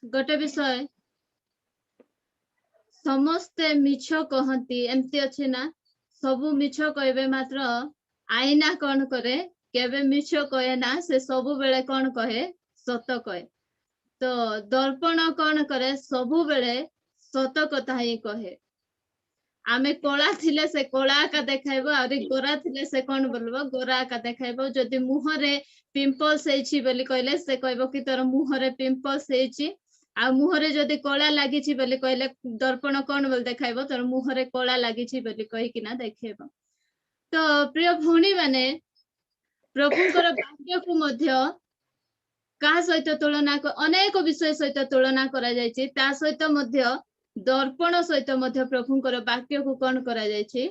गोटे विषय समस्ते मिछ कहती एमती अच्छे ना सबु मिछ कहबे मात्र आईना कौन करे केबे मिछ कहे ना से सबु बेले कौन कहे सत कहे तो दर्पण कौन करे सबु बेले सत कथा ही कहे आमे कला थिले से कला का देखाइबो आरि गोरा थिले से कौन बोलबो गोरा का देखाइबो जदि मुहरे पिंपल्स हेछि बोली कहले से कहबो कि तोर मुहरे पिंपल्स हेछि आ मुहरे जदि कला लागिछि बोली कहले दर्पण कौन बोल देखाइबो तोर मुहरे कला लागिछि बोली कहि किना देखेबो तो प्रिय भौणी माने प्रभुଙ୍କର वाक्यକୁ ମଧ୍ୟ काहा सहित तुलना अनेक विषय सहित तुलना करा जायछि ता सहित ମଧ୍ୟ दर्पण सहित मध्य प्रभुଙ୍କର वाक्य को कौन करा जायछि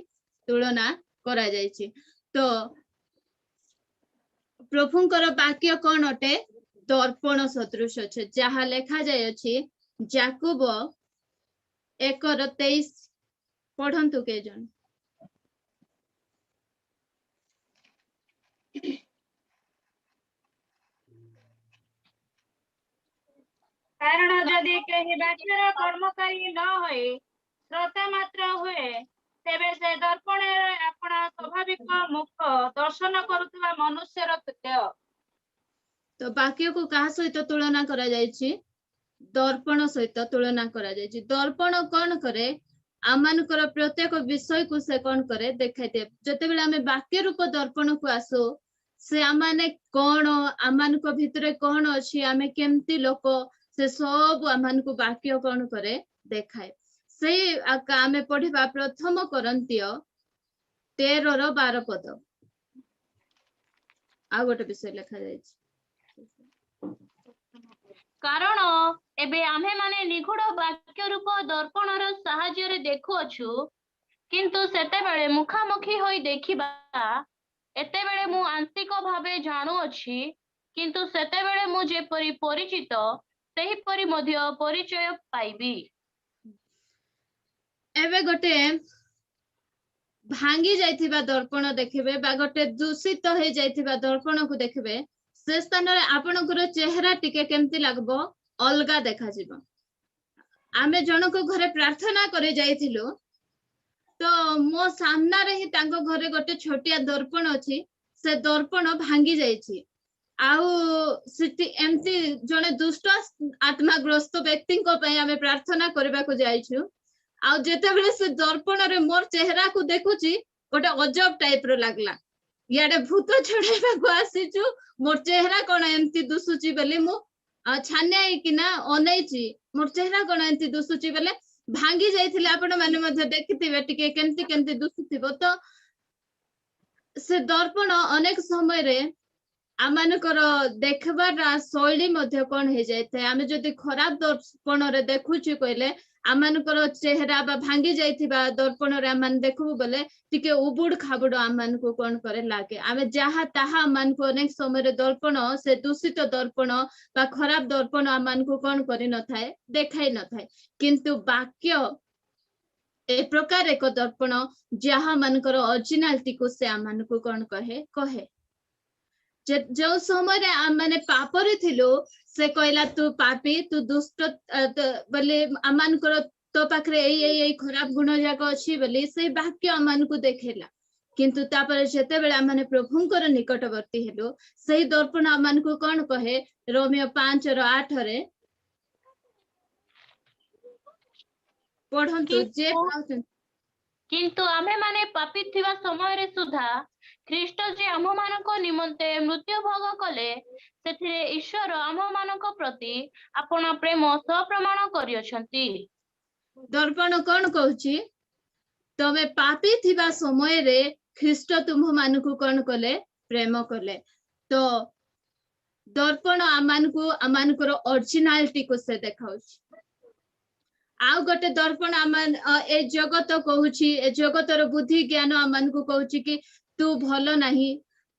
तुलना करा जायछि तो प्रभुଙ୍କର वाक्य कौन अटे दर्पण सदृश अछि जहा लेखा जाय अछि याकूब 1:23 पढन्तु के जन कारण जदि कहीं वाक्यर कर्मकारी न होए श्रोता मात्र हुए तेबे से दर्पण अपना स्वाभाविक मुख दर्शन करुवा मनुष्यर तुल्य तो वाक्य को कहा सहित तुलना करा जायछि दर्पण सहित तुलना करा जायछि दर्पण कौन करे आमानकर प्रत्येक विषय को से कौन करे देखाई दे जते बेला हमें वाक्य रूप दर्पण को आसो से आमाने कौन आमानक भितरे कौन अछि आमे केमती लोक से सब आमान को वाक्य कौन करे देखाए से आमे पढ़िबा प्रथम करन्तीय 13:12 पद आ गोटे विषय लिखा जायछि कारण एबे आमे माने निगूढ़ वाक्य रूप दर्पणर साहाय्य देखु अछु किंतु सेते बेले मुखामुखी होई देखिबा एते बेले मु आंशिक भावे जानु अछि किंतु सेते बेले मु जेपरि परिचित सेही परि मध्य परिचय पाइबी एबे गोटे भांगी जाइथिबा दर्पण देखिबे बा गोटे दूषित हो जाइथिबा दर्पण को देखिबे से स्थान रे आपनकर चेहरा टिके केमती लागबो अलगा देखा जिवो आमे जनक घरे प्रार्थना करे जाइथिलु तो मो सामना रे ही तांको घरे गोटे छोटिया दर्पण अछि से दर्पण भांगी जाइछि आउ सिटी एमती जने दुष्ट आत्माग्रस्त व्यक्ति को पय आमे प्रार्थना करबा को जाइछु आ जेते बेले से दर्पण रे मोर चेहरा को देखुची गोटे अजब टाइप रो लागला याडे भूत छड़ाइबा को आसीछु मोर चेहरा कोन एमती दुसुची बेले मु छान्याई किना अनैची मोर चेहरा कोन एमती दुसुची बेले भांगी जाइथिले आपण माने मध्ये देखिथिबे टिके केमती केमती दुसुथिबो तो से दर्पण अनेक समय रे आमानकर देखबार शैली मध्ये कोन हे जायते आमे जदि खराब दर्पण रे देखुची कहले आमानकर चेहरा बा भांगी जाइथिबा दर्पण रे आमान देखबो बले टिके उबुड खाबुड आमान को कोन करे लागे आमे जहा ताहा आमान को अनेक समय रे दर्पण से दूषित दर्पण बा खराब दर्पण आमान को कोन करि न थाए देखाई न थाए किंतु वाक्य ए प्रकार एक दर्पण जहा मानकर ओरिजिनालिटी को से आमान को कोन कहे जो समय माने पापरे थिलो से कहला तू पापी तू दुष्ट बोले आमान कर तो पाखरे ए खराब गुण जाक अछि बोली से वाक्य आमान को देखेला किंतु तापर जेते बेला माने प्रभुंकर निकटवर्ती हेलो सही दर्पण आमान को कोन कहे रोमियो 5:8 रे पढंतु जे किंतु आमे माने पापी थिबा समय रे सुधा ख्रीष्ट जे आम मानक निमंते मृत्यु भोग कले सेथिरे ईश्वर आम मानक प्रति आपण प्रेम सप्रमाण करियछंती दर्पण कोन कहूची तमे पापी थिबा समय रे ख्रीष्ट तुम मानकु कोन कले प्रेम कले तो दर्पण आमानकर ओरिजिनालिटी को से देखाउची आउ गोटे दर्पण आमान ए जगत कहूची ए जगतर बुद्धि ज्ञान आमान को कहूची कि तू भलो नाही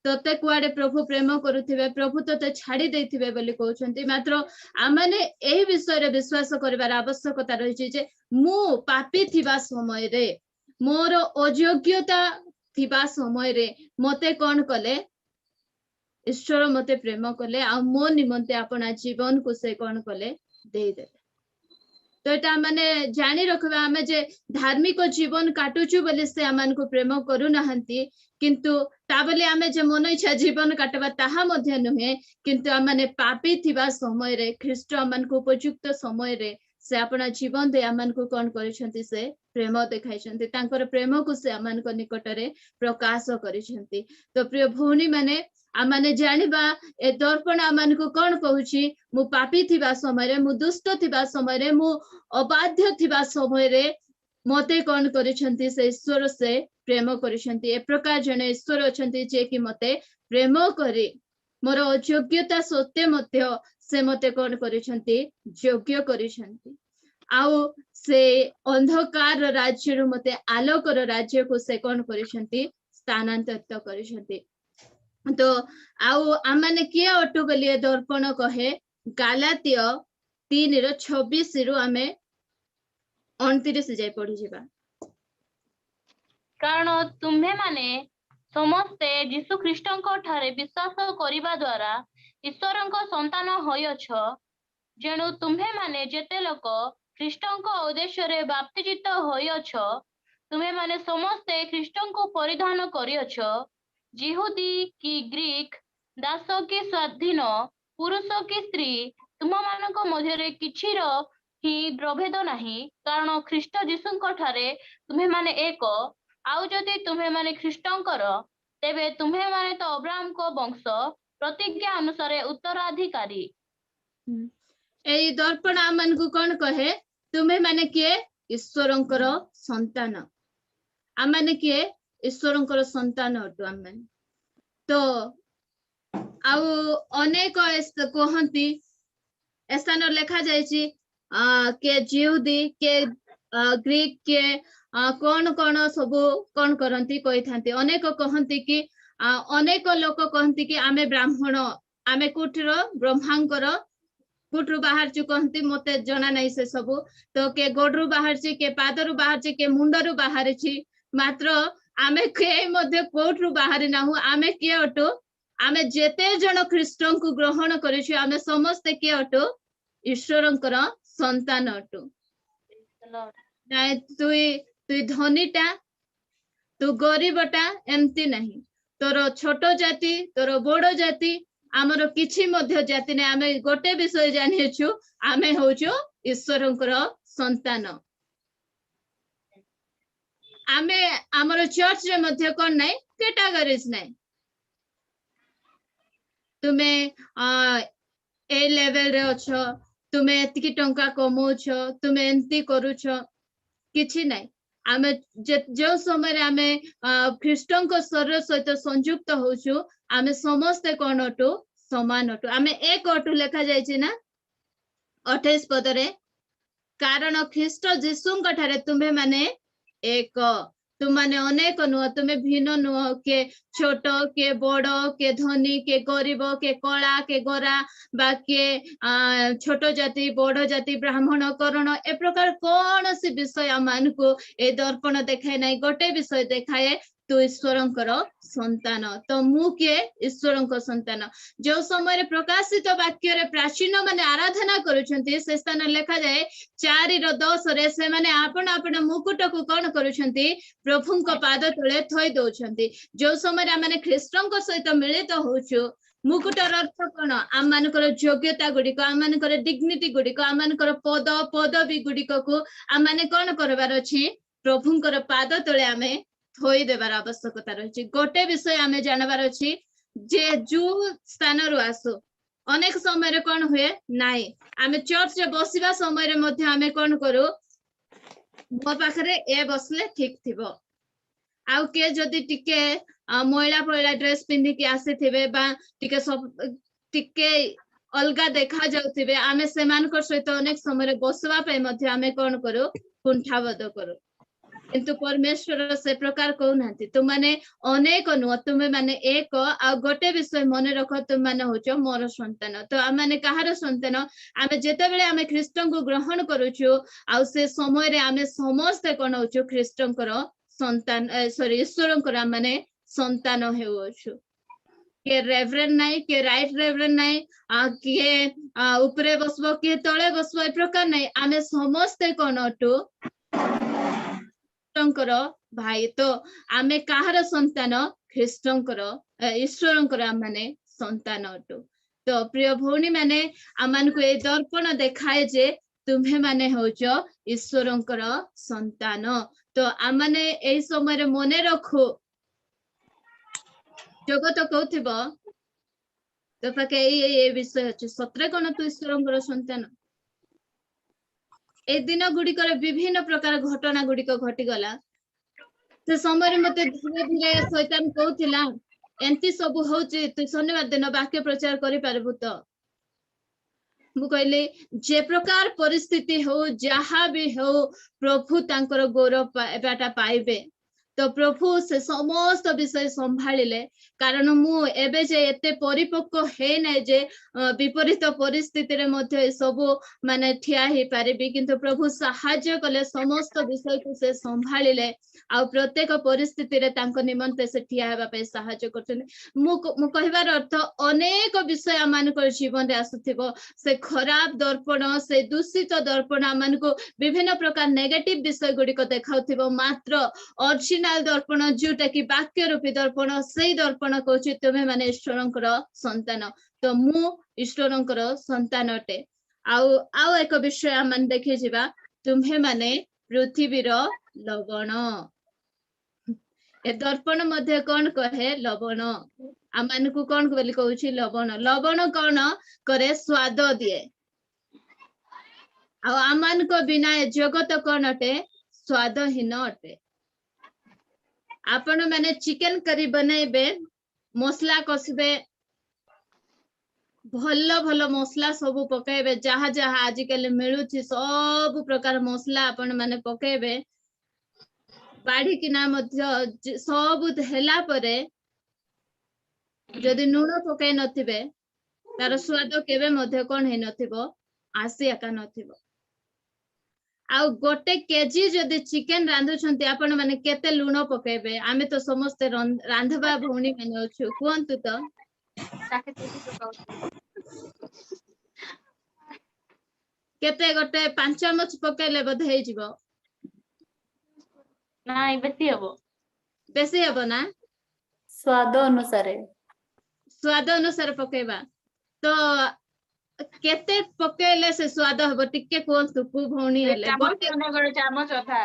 तते कुआडे प्रभु प्रेम करुथिबे प्रभु तते छाडी देथिबे बोली कहउछंती मात्र आमाने एही विषय रे विश्वास करबार आवश्यकता रहिछि जे मु पापी थिबा समय रे मोर अयोग्यता थिबा समय रे मते कोन कले ईश्वर मते प्रेम कले आ मो निमंते अपना जीवन को से कोन कले ଦେଇଦେଲେ। तो एटा माने जानी रखबा आमे जे धार्मिक जीवन काटुचु बोले से आमानकु प्रेम करू नाहंती किंतु ता बोले आमे जे मन इच्छा जीवन काटबा ताहा मध्ये नुहे किंतु आमाने पापी थिबा समय रे ख्रीष्ट आमानकु उपयुक्त समय रे से अपना जीवन दे आमानकु कोन करिसंती से प्रेम देखाइसंती तांकर प्रेम को से आमानक निकट रे प्रकाश करिसंती। तो प्रिय भौणी माने आमाने जानिबा ए दर्पण आमानकु कोन कहूची मु पापी थिबा समय रे मु दुष्ट थिबा समय रे मु अबाध्य थिबा समय रे मते कोन करिसंती से ईश्वर से प्रेम करिसंती। ए प्रकार जने ईश्वर अछंती जे कि मते प्रेम करी मोर अयोग्यता सत्य मध्य से मते कोन करिसंती योग्य करिसंती आउ से अंधकार राज्य रु मते आलोकर राज्य को से कोन करिसंती स्थानांतरित करिसंती। तो आउ आमाने किए अटु बोलिए दर्पण कहे गालातीय 3:26 रु आमे 29 जाय पढि जिबा। कारण तुम्हे माने समस्ते यीशु ख्रीष्टଙ୍କ ठारे विश्वास करिबा द्वारा ईश्वरଙ୍କ संतान होयछ जेणु तुम्हे माने जेते लोक ख्रीष्टଙ୍କ उद्देश्य रे बाप्तिजित होयछ तुम्हे माने समस्ते ख्रीष्टଙ୍କୁ परिधान करियछ जिहुदी की ग्रीक दास की स्वाधीन पुरुष की स्त्री तुम मानक मध्य किछि ही प्रभेद नहीं कारण ख्रीष्ट जीशुଙ୍କ ठारे तुम्हे माने एक आउ जदि तुम्हे माने ख्रीष्टଙ୍କର तेबे तुम्हे माने तो अब्राहम को वंश प्रतिज्ञा अनुसार उत्तराधिकारी। एई दर्पण आमनकु कोन कहे तुम्हे माने किए ईश्वरଙ୍କର संतान आमाने किए ईश्वरଙ୍କର संतान अटु आमे। तो आउ अनेक कहंती स्थान लेखा जायछि के जिहुदी के ग्रीक के कौन कौन सब कौन करंती कहि थांती अनेक कहंती कि अनेक लोक कहंती कि आमे ब्राह्मण आमे कुठरो ब्रह्मांकर कुठरू बाहर चु कहंती मते जना नहीं से सब तो के गोडरू बाहर छि के पादरू बाहर छि के मुंडरू बाहर छि मात्र आमे के मध्ये कोठरू बाहर नाहु आमे के अटो आमे जेते जन ख्रीष्टଙ୍କୁ ग्रहण करिछु आमे समस्त के अटो ईश्वरଙ୍କର संतान अटो। नाय तुई धनीटा तू गरीबटा एमती नहीं तोर छोट जाति तोर बड़ जाति आमर किछि मध्य जाति ने आमे गोटे विषय जानिछु आमे होचो ईश्वरଙ୍କର संतान। आमे आमर चर्च रे मध्य कोन नै कैटेगरीज नै तुमे ए लेवल रे अछो तुमे एतिकी टंका कमौछ तुमे एंती करूछ किछि नै आमे जो समय रे आमे ख्रीष्टଙ୍କ शरीर सहित संयुक्त होछु आमे समस्त कोन अटु समान अटु आमे एक अटु लेखा जायछि ना 28 पद रे कारण ख्रीष्ट जीशुଙ୍କ ठारे तुमे माने एक तुम माने अनेक नुह तुमे भिन्न नुह के छोट के बड़ के धनी के गरीब के कला के गोरा बा के छोट जाति बड़ जाति ब्राह्मण करण ए प्रकार कौन सी विषय मान को ए दर्पण देखाए ना गोटे विषय देखाए तू ईश्वरଙ୍କର संतान तो मु के ईश्वरଙ୍କ संतान जो समय प्रकाशित वाक्य रे प्राचीन माने आराधना करूछंती से स्थान लेखा जाए 4:10 रे से माने आपण आपण मुकुट को कोन करूछंती प्रभुଙ୍କ पाद तळे थई दोछंती जो समय माने ख्रीष्टଙ୍କ सहित मिलित होछु मुकुटर अर्थ कोन आम मानकर योग्यता गुडी को आम मानकर डिग्निटी गुडी को आम मानकर पद पदवी गुडी को आम माने कोन करबार अछि प्रभुଙ୍କର पाद तळे आमे थोई देबार आवश्यकता रही गोटे विषय आमे जानबार अछि जे जो स्थान रु आसो अनेक समय रे कोन हुए नाइ आमे चर्च रे बसिबा समय रे मध्ये आमे कोन करू मो पाखरे ए बसले ठीक थिबो आउ के जदी टिके महिला पहिला ड्रेस पिंदी के आसे थिबे बा टिके सब टिके अलगा देखा जाउथिबे आमे सेमानकर सहित अनेक समय रे बसवा पे मध्ये आमे कोन करू कुंठाबोध करू किंतु परमेश्वर से प्रकार कहूनांती तुम माने अनेक नुह तुमे माने एक आ गोटे विषय मन रख तुम माने होचो मोर संतान तो आ माने कहार संतान आमे जेते बेले आमे ख्रीष्टଙ୍କୁ ग्रहण करूछु आ से समय रे आमे समस्त कोन होचो ख्रीष्टଙ୍କର संतान सॉरी ईश्वरଙ୍କର माने संतान हेउछु किए रेवरेंड नहीं, किए राइट रेवरेंड नहीं, किए ऊपरे बसबो, किए तळे बसबो, ए प्रकार नहीं। आमे समस्ते कोन अटु ईश्वरंकर भाई। तो आमे काहार संतान? ख्रीष्टंकर ईश्वरंकर आम माने संतान अटु। तो प्रिय भौणी माने आमान को ए दर्पण देखाए जे तुम्हे माने होच ईश्वरंकर संतान। तो आम माने ए समय मने रखो जगत कहूथिब तो पाखे ए विषय अच्छे सतरे कोन तू ईश्वरंकर संतान। ए दिन गुड़िकर विभिन्न प्रकार घटना गुड़िक घटीगला। से समय मते धीरे धीरे शैतान कहूथिला एंती सब होची तू शनिवार दिन वाक्य प्रचार करि पारबु तो? मु कहले जे प्रकार परिस्थिति हो जहा भी हो प्रभु तांकर गौरव एबाटा पाइबे। तो प्रभु से समस्त विषय संभाଳିले। कारण मु एबे जे एते परिपक्व हे नै जे विपरीत परिस्थिति रे मध्ये सब माने ठिया हे पारिबी, किंतु प्रभु सहाय्य कले समस्त विषय को से संभाଳିले। आ प्रत्येक परिस्थिति रे तांको निमंते से ठिया हेबा पे सहाय्य करछन। मु कहबार अर्थ अनेक विषय मानकर जीवन रे आसुथिबो, से खराब दर्पण, से दूषित दर्पण मानको विभिन्न प्रकार नेगेटिव विषय गुडी को देखाउथिबो। मात्र ओरिजिनल दर्पण जोटा कि वाक्य रूपी दर्पण, से दर्पण कहछि तुमे माने ईश्वरंकर संतान। तो मु ईश्वरंकर संतान अटे। आउ एक विषय आम देखि जिबा, तुमे माने पृथ्वीर लवण। ए दर्पण मध्ये कौन कहे? लवण। आमान को कौन बोली कहछि? लवण। लवण कौन करे? स्वाद दिए। आमान को बिना ए जगत कौन अटे? स्वादहीन अटे। आपण माने चिकन करी बनैबे, मसला कसबे, भल भल मसला सब पकाइबे, जहा जहा आजिकल मिलुछि सब प्रकार मसला आपण माने पकाइबे, बाढ़ी किना मध्य सब हेला परे जदि नून पकाई नथिबे तार स्वाद केबे मध्य कोन हे नथिबो? आसी एका नथिबो। आ गोटे केजी जदि चिकन रांधुछंती आपण माने केते लूण पकाइबे? आमे तो समस्त रांधबा भौणी माने अछु, कोंतु तो केते गोटे 5 चमच पकाइले बध हे जिवो? नाइ बेसी हबो। बेसी हबो ना? स्वाद अनुसार पकाइबा। तो केते पकाइले से स्वाद हबो टिके कोंतु को भौणी हेले? गोटे चामच अथा।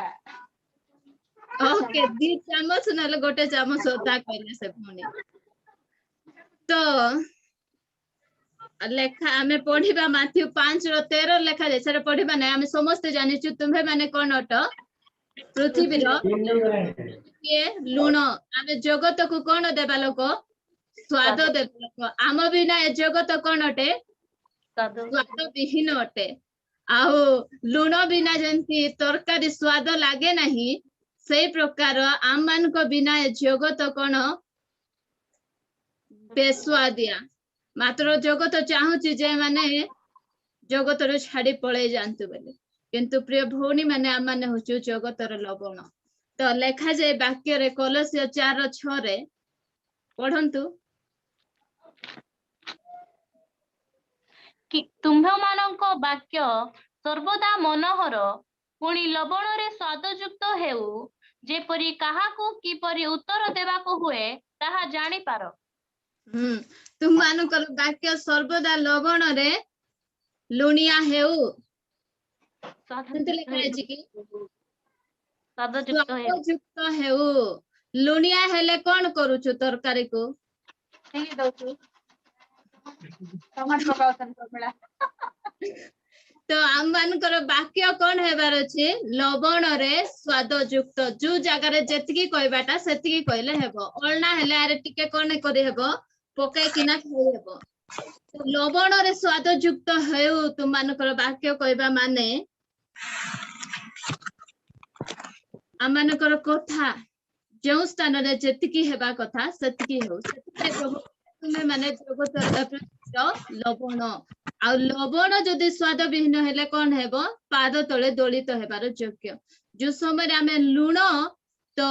ओके 2 चामच नले गोटे चामच अधा कहले से भौणी। तो लेखा आमे पढिबा माथ्यू 5:13 लेखा जे सर पढिबा नै। आमे समस्त जानिछु तुम्हे माने कोन अट? पृथ्वीर के लूण। आमे जगत को कोन देबा लोक? स्वाद देबा लोक। आम बिना ए जगत कोन अटे? स्वाद विहीन अटे। आउ लूण बिना जेंती तरकारी स्वाद लागे नहीं, से प्रकार आम मान को बिना ए जगत कोन? बेस्वादिया। मात्र जगत चाहूची जे माने जगत रो छाड़ी पळे जानतु बोले, किंतु प्रिय भौणी माने आम माने होचु जगतर लवण। तो लेखा जाए वाक्य रे कोलोसियो 4:6 रे पढंतु। कि तुम्भमानଙ୍କ वाक्य सर्वदा मनोहर, पुणी लवण रे स्वादयुक्त हेउ, जेपरि काहाकू किपरि उत्तर देबाको हुए ताहा जानि पारो। तुम मानकर वाक्य सर्वदा लवण रे लुणिया हेउ। स्वादयुक्त हेउ। लुणिया हेले कोन करूछु तरकारी को? तो आम मानकर वाक्य कोन हेबार अछि? लवण रे स्वादयुक्त। जो जगह रे जेतिकी कहबाटा सेतिकी कहले हेबो। अळना हेले आरे टिके कोन करि हेबो? पकाई किना खाइ हेबो। तो लवण रे स्वादयुक्त हेउ तुम मानकर वाक्य कहबा माने आम मानकर कथा जो स्थान रे जेतिकी हेबा कथा सेतिकी हेउ। सेतिके प्रभु तुमे माने जगत लवण। आ लवण जदि स्वाद विहीन हेले कोन हेबो? पाद तले दलित हेबार योग्य। जो समय आमे लूण, तो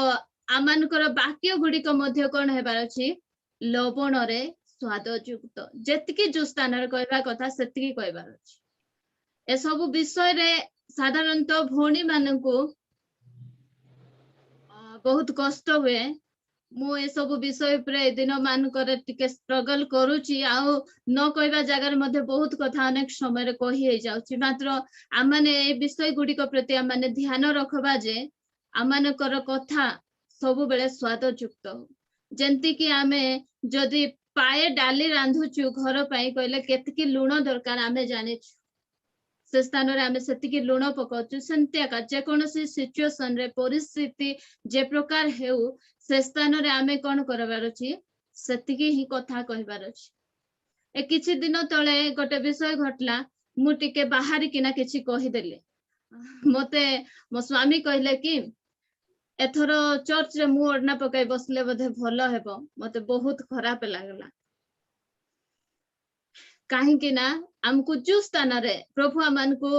आम मानकर वाक्य गुडी को मध्य कोन हेबार अछि? ଲବଣରେ ସ୍ୱାଦ ଯୁକ୍ତ। ଯେତିକି ଯୋଉ ସ୍ଥାନରେ କହିବା କଥା ସେତିକି କହିବାର ଅଛି। ଏସବୁ ବିଷୟରେ ସାଧାରଣତଃ ଭଉଣୀ ମାନଙ୍କୁ ବହୁତ କଷ୍ଟ ହୁଏ। ମୁଁ ଏସବୁ ବିଷୟ ଉପରେ ଏ ଦିନ ମାନଙ୍କରେ ଟିକେ ଷ୍ଟ୍ରଗଲ କରୁଛି, ଆଉ ନ କହିବା ଜାଗାରେ ମଧ୍ୟ ବହୁତ କଥା ଅନେକ ସମୟରେ କହି ହେଇଯାଉଛି। ମାତ୍ର ଆମମାନେ ଏ ବିଷୟ ଗୁଡିକ ପ୍ରତି ଆମମାନେ ଧ୍ୟାନ ରଖବା ଯେ ଆମମାନଙ୍କର କଥା ସବୁବେଳେ ସ୍ୱାଦ ଯୁକ୍ତ ହଉ। ଯେମିତି କି ଆମେ ଯଦି ପାଏ ଡାଲି ରାନ୍ଧୁଛୁ ଘର ପାଇଁ କହିଲେ କେତିକି ଲୁଣ ଦରକାର ଆମେ ଜାଣିଛୁ। ସେ ସ୍ଥାନରେ ଆମେ ସେତିକି ଲୁଣ ପକାଉଛୁ। ସେମିତି ଏକା ଯେକୌଣସି ସିଚୁଏସନ ରେ ପରିସ୍ଥିତି ଯେ ପ୍ରକାର ହେଉ ସେ ସ୍ଥାନରେ ଆମେ କଣ କରିବାର ଅଛି, ସେତିକି ହିଁ କଥା କହିବାର ଅଛି। ଏ କିଛି ଦିନ ତଳେ ଗୋଟେ ବିଷୟ ଘଟିଲା, ମୁଁ ଟିକେ ବାହାରିକିନା କିଛି କହିଦେଲି। ମତେ ମୋ ସ୍ୱାମୀ କହିଲେ କି ଏଥର ଚର୍ଚ୍ଚରେ ମୁଁ ଓଢଣା ପକାଇ ବସିଲେ ବୋଧେ ଭଲ ହେବ। ମତେ ବହୁତ ଖରାପ ଲାଗିଲା। କାହିଁକି ନା ଆମକୁ ଯୋଉ ସ୍ଥାନରେ ପ୍ରଭୁ ଆମମାନଙ୍କୁ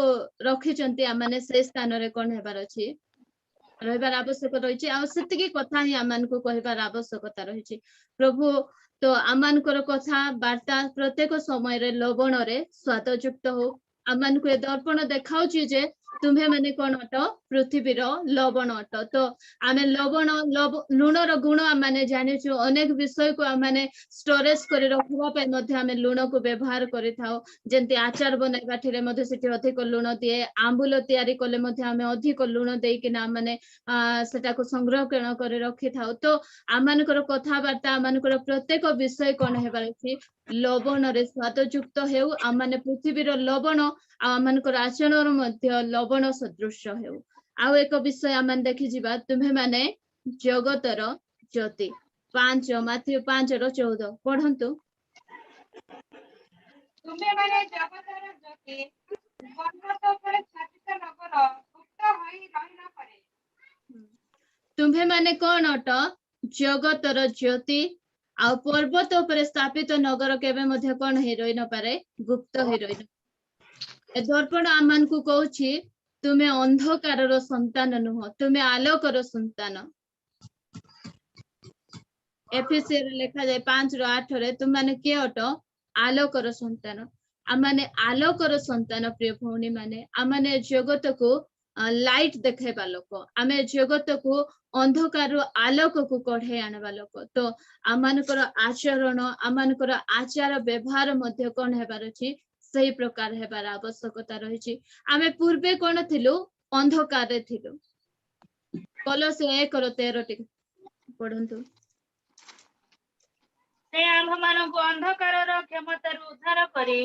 ରଖିଛନ୍ତି, ଆମମାନେ ସେ ସ୍ଥାନରେ କଣ ହେବାର ଅଛି, ରହିବାର ଆବଶ୍ୟକ ରହିଛି। ଆଉ ସେତିକି କଥା ହିଁ ଆମମାନଙ୍କୁ କହିବାର ଆବଶ୍ୟକତା ରହିଛି। ପ୍ରଭୁ ତ ଆମମାନଙ୍କର କଥା ବାର୍ତ୍ତା ପ୍ରତ୍ୟେକ ସମୟରେ ଲବଣରେ ସ୍ୱାଦ ଯୁକ୍ତ ହଉ। ଆମମାନଙ୍କୁ ଏ ଦର୍ପଣ ଦେଖାଉଛି ଯେ ତୁମ୍ଭେ ମାନେ କଣ ଅଟ, ପୃଥିବୀର ଲବଣ ଅଟ। ତ ଆମେ ଲୁଣର ଗୁଣ ଆମେ ଜାଣିଛୁ। ଅନେକ ବିଷୟକୁ ଆମେ ଷ୍ଟୋରେଜ କରି ରଖିବା ପାଇଁ ମଧ୍ୟ ଆମେ ଲୁଣକୁ ବ୍ୟବହାର କରିଥାଉ। ଯେମିତି ଆଚାର ବନେଇବା ଠାରେ ମଧ୍ୟ ସେଠି ଅଧିକ ଲୁଣ ଦିଏ। ଆମ୍ବୁଲ ତିଆରି କଲେ ମଧ୍ୟ ଆମେ ଅଧିକ ଲୁଣ ଦେଇକିନା ମାନେ ସେଟାକୁ ସଂରକ୍ଷଣ କରି ରଖିଥାଉ। ତ ଆମମାନଙ୍କର କଥାବାର୍ତ୍ତା, ଆମମାନଙ୍କର ପ୍ରତ୍ୟେକ ବିଷୟ କଣ ହେବାର ଅଛି, ଲବଣରେ ସ୍ୱାଦ ଯୁକ୍ତ ହେଉ। ଆମମାନେ ପୃଥିବୀର ଲବଣ, ଆଉ ଆମମାନଙ୍କର ଆଚରଣ ମଧ୍ୟ ଲବଣ ସଦୃଶ ହେଉ। ଆଉ ଏକ ବିଷୟ ଆମେ ଦେଖିଯିବା, ତୁମ୍ଭେମାନେ ଜଗତର ଜ୍ୟୋତି। ମାଥିଉ 5:14 ପଢନ୍ତୁ। ତୁମେମାନେ ଜଗତର ଜ୍ୟୋତି, ପର୍ବତ ଉପରେ ସ୍ଥାପିତ ନଗର, ଗୁପ୍ତ ହୋଇ ରହି ନ ପାରେ। ତୁମ୍ଭେମାନେ କଣ ଅଟ, ଜଗତର ଜ୍ୟୋତି, ଆଉ ପର୍ବତ ଉପରେ ସ୍ଥାପିତ ନଗର କେବେ ମଧ୍ୟ କଣ ହେଇ ରହି ନପାରେ, ଗୁପ୍ତ ହେଇ ରହି। ଏ ଦର୍ପଣ ଆମମାନଙ୍କୁ କହୁଛି ତୁମେ ଅନ୍ଧକାରର ସନ୍ତାନ ନୁହଁ, ତୁମେ ଆଲୋକର ସନ୍ତାନ। ଏଫେସିୟରେ ଲେଖାଯାଏ 5:8, ତୁମମାନେ କିଏ ଅଟ, ଆଲୋକର ସନ୍ତାନ। ଆମମାନେ ଆଲୋକର ସନ୍ତାନ। ପ୍ରିୟ ଭଉଣୀ ମାନେ, ଆମମାନେ ଜଗତକୁ ଲାଇଟ ଦେଖେଇବା ଲୋକ। ଆମେ ଜଗତକୁ ଅନ୍ଧକାରରୁ ଆଲୋକକୁ କଢେଇ ଆଣିବା ଲୋକ। ତ ଆମମାନଙ୍କର ଆଚରଣ, ଆମମାନଙ୍କର ଆଚାର ବ୍ୟବହାର ମଧ୍ୟ କଣ ହେବାର ଅଛି, ସେଇ ପ୍ରକାର ହେବାର ଆବଶ୍ୟକତା ରହିଛି। ଆମେ ପୂର୍ବେ କଣ ଥିଲୁ, ଅନ୍ଧକାରରେ ଥିଲୁ। କଲୋସ୍ୟ 1:13 ଟିକେ ପଢନ୍ତୁ। ସେ ଆମ୍ଭମାନଙ୍କୁ ଅନ୍ଧକାରର କ୍ଷମତାରୁ ଉଦ୍ଧାର କରି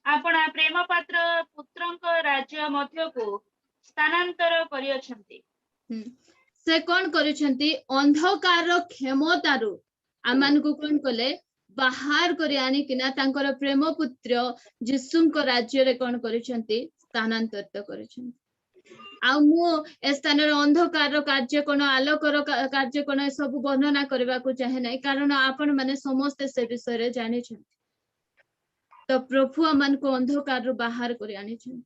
ଆପଣା ପ୍ରେମ ପାତ୍ର ପୁତ୍ରଙ୍କ ରାଜ୍ୟ ମଧ୍ୟକୁ ସ୍ଥାନାନ୍ତର କରିଅଛନ୍ତି। ସେ କଣ କରିଛନ୍ତି, ଅନ୍ଧକାରର କ୍ଷମତାରୁ ଆମମାନଙ୍କୁ କଣ କଲେ, ବାହାର କରି ଆଣିକିନା ତାଙ୍କର ପ୍ରେମ ପୁତ୍ର ଯୀଶୁଙ୍କ ରାଜ୍ୟରେ କଣ କରିଛନ୍ତି, ସ୍ଥାନାନ୍ତରିତ କରିଛନ୍ତି। ଆଉ ମୁଁ ଏ ସ୍ଥାନରେ ଅନ୍ଧକାରର କାର୍ଯ୍ୟ କଣ, ଆଲୋକର କାର୍ଯ୍ୟ କଣ, ଏସବୁ ବର୍ଣ୍ଣନା କରିବାକୁ ଚାହେଁ ନାହିଁ, କାରଣ ଆପଣ ମାନେ ସମସ୍ତେ ସେ ବିଷୟରେ ଜାଣିଛନ୍ତି। ତ ପ୍ରଭୁ ଆମମାନଙ୍କୁ ଅନ୍ଧକାରରୁ ବାହାର କରି ଆଣିଛନ୍ତି।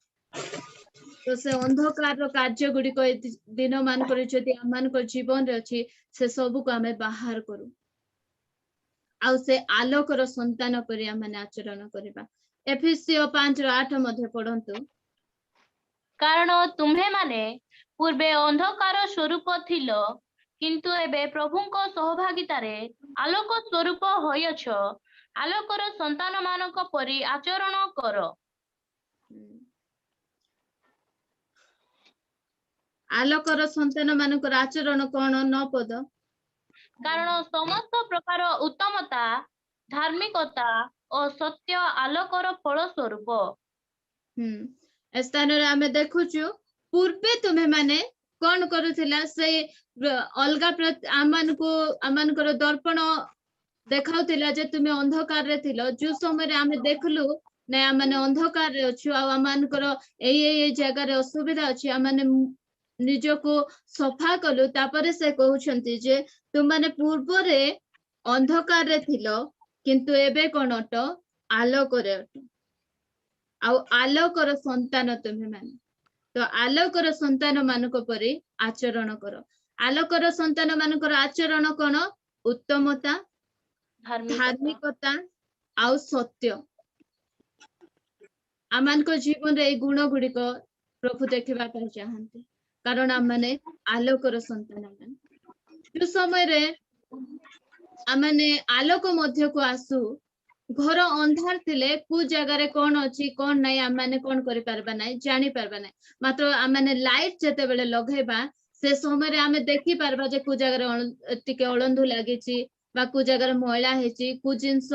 ତ ସେ ଅନ୍ଧକାରର କାର୍ଯ୍ୟ ଗୁଡିକ ଏ ଦିନ ମାନଙ୍କରେ ଯଦି ଆମମାନଙ୍କ ଜୀବନରେ ଅଛି, ସେ ସବୁକୁ ଆମେ ବାହାର କରୁ, ଆଉ ସେ ଆଲୋକର ସନ୍ତାନ ପରି ଆମେ ଆଚରଣ କରିବା। ଏଫେସିୟ 5:8 ମଧ୍ୟ ପଢନ୍ତୁ। କାରଣ ତୁମ୍ଭେମାନେ ପୂର୍ବେ ଅନ୍ଧକାର ସ୍ୱରୂପ ଥିଲ, କିନ୍ତୁ ଏବେ ପ୍ରଭୁଙ୍କ ସହଭାଗିତାରେ ଆଲୋକ ସ୍ୱରୂପ ହୋଇଅଛ। ଆଲୋକର ସନ୍ତାନ ମାନଙ୍କ ପରି ଆଚରଣ କର। ଆଲୋକର ସନ୍ତାନ ମାନଙ୍କର ଆଚରଣ କଣ, 9 ପଦ। କାରଣ ସମସ୍ତ ପ୍ରକାର ଉତ୍ତମତା, ଧାର୍ମିକତା ଓ ସତ୍ୟ ଆଲୋକର ଫଳ ସ୍ୱରୂପ। ଏ ସ୍ଥାନରେ ଆମେ ଦେଖୁଛୁ, ପୂର୍ବେ ତୁମେ ମାନେ କଣ କରୁଥିଲା, ସେଇ ଅଲଗା ଆମମାନଙ୍କର ଦର୍ପଣ ଦେଖାଉଥିଲା ଯେ ତୁମେ ଅନ୍ଧକାରରେ ଥିଲ। ଯୋଉ ସମୟରେ ଆମେ ଦେଖିଲୁ ନାଇଁ ଆମେ ଅନ୍ଧକାରରେ ଅଛୁ, ଆଉ ଆମମାନଙ୍କର ଏଇ ଜାଗାରେ ଅସୁବିଧା ଅଛି, ଆମେ ନିଜକୁ ସଫା କଲୁ। ତାପରେ ସେ କହୁଛନ୍ତି ଯେ ତୁମମାନେ ପୂର୍ବରେ ଅନ୍ଧକାରରେ ଥିଲ, କିନ୍ତୁ ଏବେ କଣ ଅଟ, ଆଲୋକରେ ଅଟ, ଆଉ ଆଲୋକର ସନ୍ତାନ ତୁମେମାନେ। ତ ଆଲୋକର ସନ୍ତାନ ମାନଙ୍କ ପରି ଆଚରଣ କର। ଆଲୋକର ସନ୍ତାନ ମାନଙ୍କର ଆଚରଣ କଣ, ଉତ୍ତମତା, धार्मिकता आउ सत्य आमान को जीवन रे गुण गुड़िक प्रभु देखा चाहते कारण आम मैंने आलोकर संतान जो समय रे आमने आलोक मध्य को आसू घर अंधार थिले कु जगार कौन अच्छी कौन नहीं आम मैंने कौन करि परबा नहीं जानी परबा नहीं मात्र आम मैंने लाइट जेते बेले लगेबा से समय रे आमे देखि परबा जे कु जगार टिके अलंधु लागिची बा कु जगार मैला हेची कु जिंस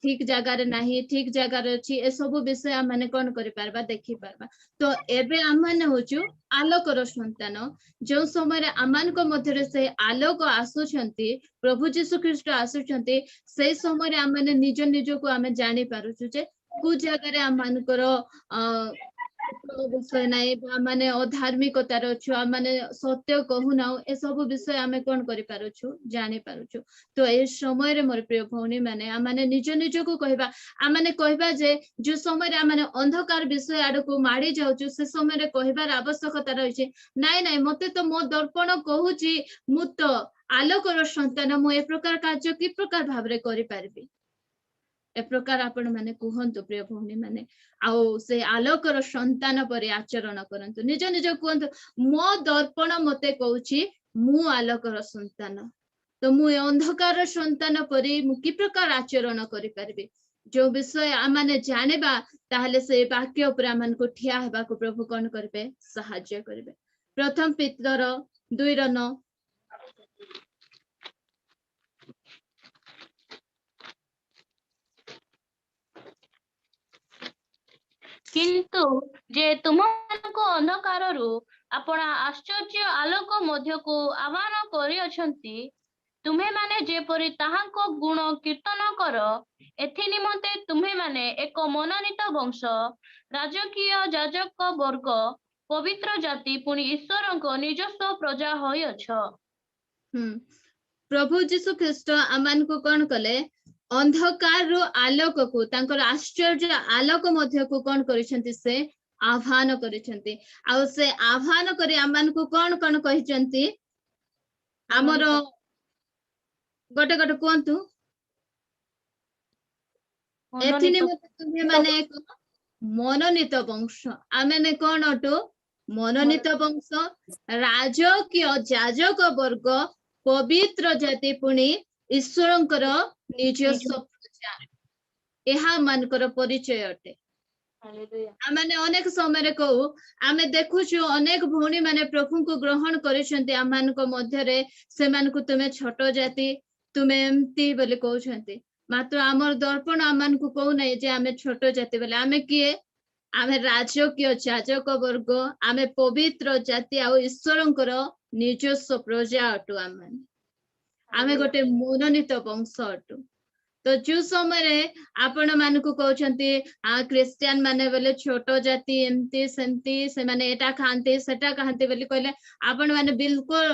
ठीक जगार नहीं ठीक जगार अछि ए सब विषय आम मैंने कौन करि परबा देखि परबा तो एबे आम मैंने होचु आलोकर संतान जो समय रे आमान को मध्य से आलोक आसुछंती प्रभु जीशु ख्रीष्ट आसुछंती से समय रे आम मैंने निज निज को आमे जानी पारुछु जे कु जगार आम मानकर विषय नहीं माने अधार्मिकतार अच्छु माने सत्य कहूना ए सब विषय आमे कौन करि पारुछु जानी पारुछु तो ए समय रे मोर प्रिय भौणी माने आ माने निज निज को कहबा आ माने कहबा जे जो समय रे माने अंधकार विषय आड़ को माड़ी जाउछु से समय रे कहबार आवश्यकता रहिছে नाइ नाइ मते तो मो दर्पण कहूची मु तो आलोकर संतान मु ए प्रकार कार्य कि प्रकार भाबरे करि पारबी ए प्रकार आपण माने कहंतु प्रिय भौणी माने आउ से आलोकर संतान परि आचरण करंतु निज निज कहंतु मो दर्पण मते कहूची मु आलोकर संतान तो मु अंधकार संतान परि मु कि प्रकार आचरण करि पारबी जो विषय आमाने जानेबा ताहले से वाक्य ऊपर आमान को ठिया हेबा को प्रभु कोन करबे सहाय्य करबे प्रथम पितर 2:9 किंतु जे तुमको अंधकारु आपण आश्चर्य आलोक मध्य को आह्वान करि अछंती तुम्हे माने जेपरि ताहाको गुण कीर्तन कर एथि निमंते तुम्हे माने एक मनोनीत वंश राजकीय याजक वर्ग पवित्र जाति पुनि ईश्वरको निजस्व प्रजा होई अछ प्रभु जीशु ख्रीष्ट आमान को कौन कले अंधकार रो आलोक को तांकर आश्चर्य आलोक मध्य को कौन करिसेंती से आह्वान करिसेंती आ से आह्वान करी आमान को कौन कौन कहिसेंती हमर गोटे गोटे कोंतु एथि निमंते तुम्हे माने एक मनोनीत वंश आमेने कौन अटो मनोनीत वंश राजकीय याजक वर्ग पवित्र जाति पुणी ईश्वरंकर निजस्व प्रजा एहा मानकर परिचय अटे आमे अनेक समय रे कहू आमे देखुछु अनेक भौणी माने प्रभु को ग्रहण करिसेंती आमान को मध्य रे सेमान को तुमे छोट जाति तुमे एमती बोले कहउछंती मात्र आमर दर्पण आमान को कहू नै जे आमे छोट जाति बोले आमे किए आमे राजकीय याजक वर्ग आमे पवित्र जाति आ ईश्वरंकर निजस्व प्रजा अटु आमे गोटे मनोनीत वंश अटु तो जो समय रे आपण मान को कहउछंती क्रिश्चियन माने बोले छोट जाति एमती सेमती से माने एटा खांती सेटा खांती बोली कहले आपण माने बिल्कुल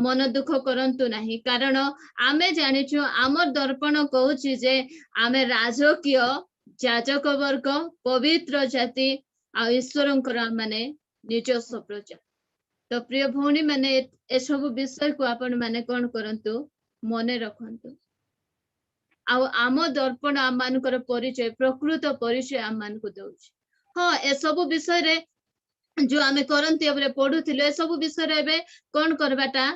मन दुख करंतु नाही कारण आमे जानिछु हमर दर्पण कहउछि जे आमे राजकीय याजक वर्ग पवित्र जाति आ ईश्वरंकर माने निजस्व प्रजा तो प्रिय भौणी माने ए सब विषय को आपण माने कोन करंतु मने रखंतु आम दर्पण आम मानकर परिचय प्रकृत परिचय आम मान को दउछि हाँ ए सब विषय रे जो आमे करंती एबरे पढुथिले ए सब विषय रे एबे कोन करबाटा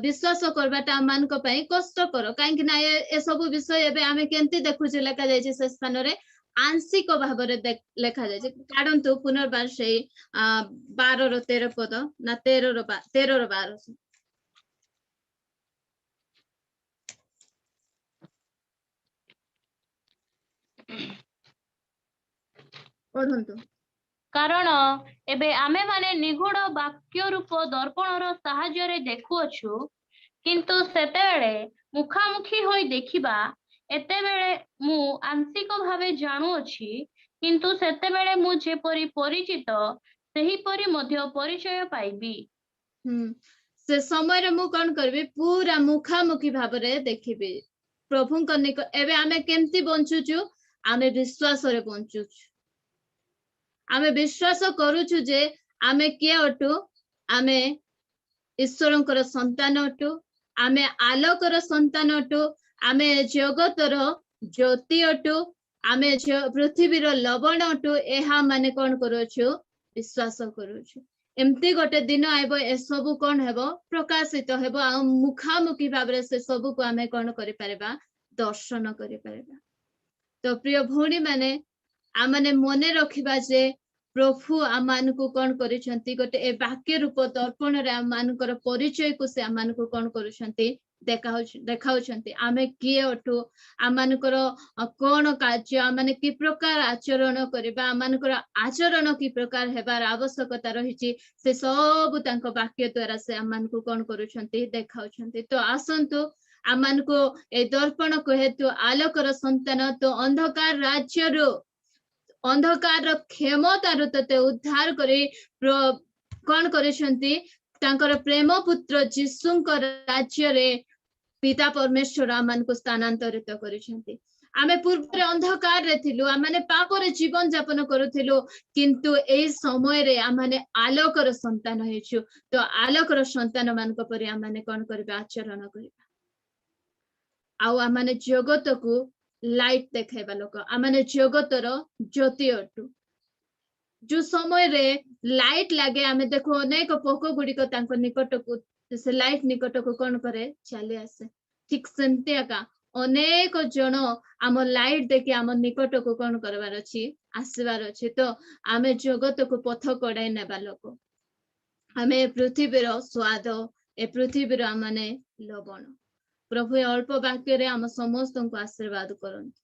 विश्वास करबाटा आम मान को पई कष्ट करो काहे कि ना ए सब विषय एबे आमे केंती देखुछि लेखा जाय छै से स्थान रे आंशिक भाव रे लेखा जाय छै काढंतु पुनर्बार से 12 रो 13 पद ना 13 रो 12 पढंतु कारण एबे आमे माने निगूढ़ वाक्य रूप दर्पणर साहाय्य रे देखुअछु किंतु सेतेबेले मुखामुखी होई देखिबा एतेबेले मु आंशिक भावे जानुअछि किंतु सेतेबेले मु जेपरि परिचित सेही परि मध्य परिचय पाइबी से समय रे मु कोन करबी पूरा मुखामुखी भाबरे देखिबी प्रभु कनिक एबे आमे केमती बंचुछु आमे विश्वास रे बंचुछु आमे विश्वास करूछु जे आमे के अटु आमे ईश्वरंकर संतान अटु आमे आलोकर संतान अटु आमे जगतर ज्योति अटु आमे पृथ्वीर लवण अटु एहा माने कोन करूछु विश्वास करूछु एमती गोटे दिन आइब ए सबु कोन हेबो प्रकाशित हेबो आ मुखामुखी भाबरे से सबु को आमे कोन करि परबा दर्शन करि परबा तो प्रिय भौणी माने आमने मने रखिबा जे प्रभु आमान को कोन करिसंती गोटे ए वाक्य रूप दर्पण रे आमानकर परिचय को से आमान को कोन करिसंती देखाउछंती आमे किए अटु आमानकर कोन कार्य आमाने कि प्रकार आचरण करबा आमानकर आचरण कि प्रकार हेबार आवश्यकता रहिछि से सब तांको वाक्य द्वारा से आमान को कोन करिसंती देखाउछंती तो आसंतु आमान को ए दर्पण को हेतु आलोकर संतान तो अंधकार राज्य अंधकार क्षमतार तते उद्धार करे कोन करिसंती तांकर प्रेम पुत्र जीशुंकर राज्य रे पिता परमेश्वर आमान को स्थानांतरित करिसंती आमे पूर्व अंधकार रे थिलु आमाने पाप रे जीवन यापन करूथिलु किंतु ए समय रे आमाने आलोकर संतान हेछु तो आलोकर संतान मान को परि आमाने कोन करबा आचरण करबा आउ आमाने जगत को लाइट देखाइबा लोक आमाने जगतर ज्योति अटु जो समय रे लाइट लागे आमे देखो अनेक पोक गुड़िक तांको निकट को से लाइट निकट को कोन करे चली आसे ठीक सेमते का अनेक जन आम लाइट देखि आम निकट को कोन करबार अछि आसीबार अछि तो आमे जगत को पथ कडाई नेबा लोक आमे पृथ्वीर स्वाद ए पृथ्वीर आमाने लवण प्रभु अल्प वाक्य रे आम समस्त को आशीर्वाद करंतु।